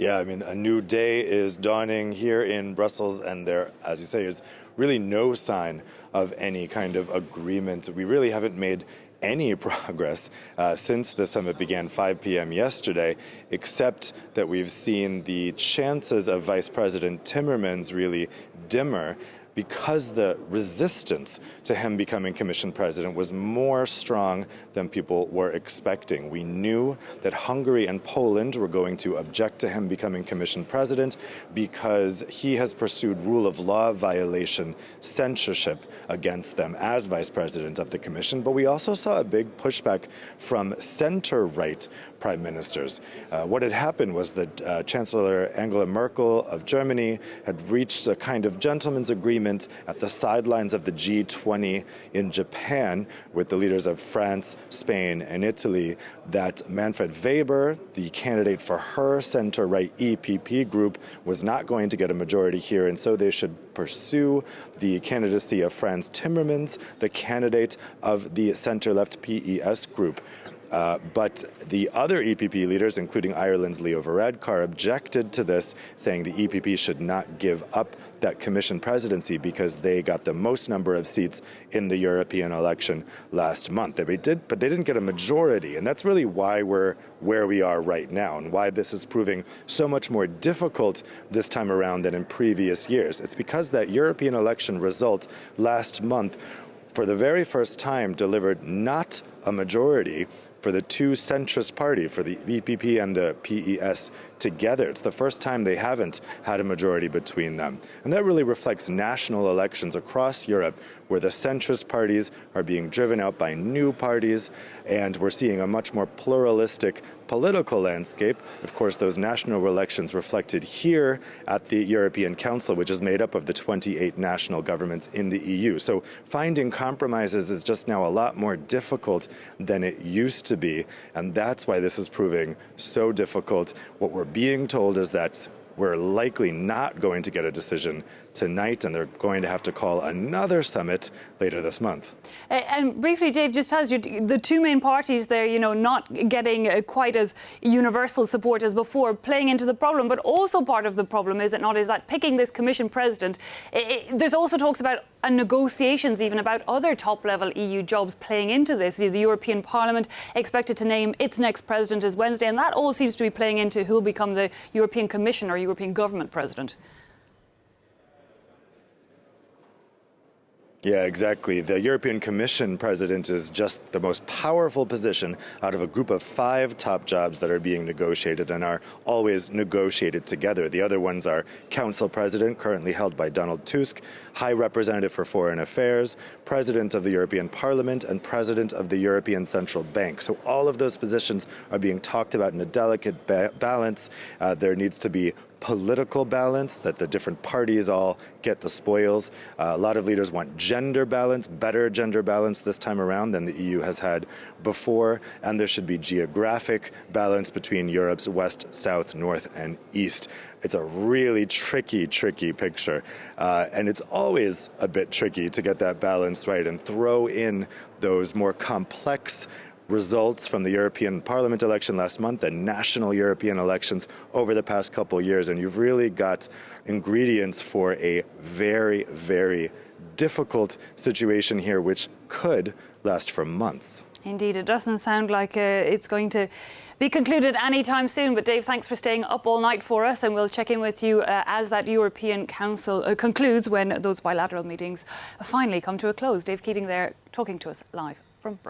Yeah, I mean, a new day is dawning here in Brussels, and there, as you say, is really no sign of any kind of agreement. We really haven't made any progress since the summit began 5 p.m. yesterday, except that we've seen the chances of Vice President Timmermans really dimmer because the resistance to him becoming Commission President was more strong than people were expecting. We knew that Hungary and Poland were going to object to him becoming Commission President because he has pursued rule of law violation censorship against them as Vice President of the Commission. But we also saw a big pushback from center-right prime ministers. What had happened was that Chancellor Angela Merkel of Germany had reached a kind of gentleman's agreement at the sidelines of the G20 in Japan with the leaders of France, Spain, and Italy that Manfred Weber, the candidate for her center-right EPP group, was not going to get a majority here, and so they should pursue the candidacy of Frans Timmermans, the candidate of the center-left PES group. But the other EPP leaders, including Ireland's Leo Varadkar, objected to this, saying the EPP should not give up that Commission presidency because they got the most number of seats in the European election last month. But they didn't get a majority, and that's really why we're where we are right now and why this is proving so much more difficult this time around than in previous years. It's because that European election result last month, for the very first time, delivered not a majority for the two centrist party, for the EPP and the PES together. It's the first time they haven't had a majority between them. And that really reflects national elections across Europe where the centrist parties are being driven out by new parties, and we're seeing a much more pluralistic political landscape. Of course, those national elections reflected here at the European Council, which is made up of the 28 national governments in the EU. So finding compromises is just now a lot more difficult than it used to be, and that's why this is proving so difficult. What we're being told is that we're likely not going to get a decision tonight, and they're going to have to call another summit later this month. And briefly, Dave, just tells you the two main parties there, not getting quite as universal support as before, playing into the problem. But also part of the problem, is it not, is that picking this Commission President, there's also talks about negotiations even about other top-level EU jobs playing into this. The European Parliament expected to name its next president as Wednesday, and that all seems to be playing into who will become the European Commission or European Government President. Yeah, exactly. The European Commission president is just the most powerful position out of a group of 5 top jobs that are being negotiated and are always negotiated together. The other ones are Council President, currently held by Donald Tusk, High Representative for Foreign Affairs, President of the European Parliament, and President of the European Central Bank. So all of those positions are being talked about in a delicate balance. There needs to be political balance, that the different parties all get the spoils. A lot of leaders want gender balance, better gender balance this time around than the EU has had before, and there should be geographic balance between Europe's west, south, north, and east. It's a really tricky picture, and it's always a bit tricky to get that balance right and throw in those more complex results from the European Parliament election last month and national European elections over the past couple of years. And you've really got ingredients for a very, very difficult situation here, which could last for months. Indeed, it doesn't sound like it's going to be concluded anytime soon. But Dave, thanks for staying up all night for us, and we'll check in with you as that European Council concludes, when those bilateral meetings finally come to a close. Dave Keating there, talking to us live from Brussels.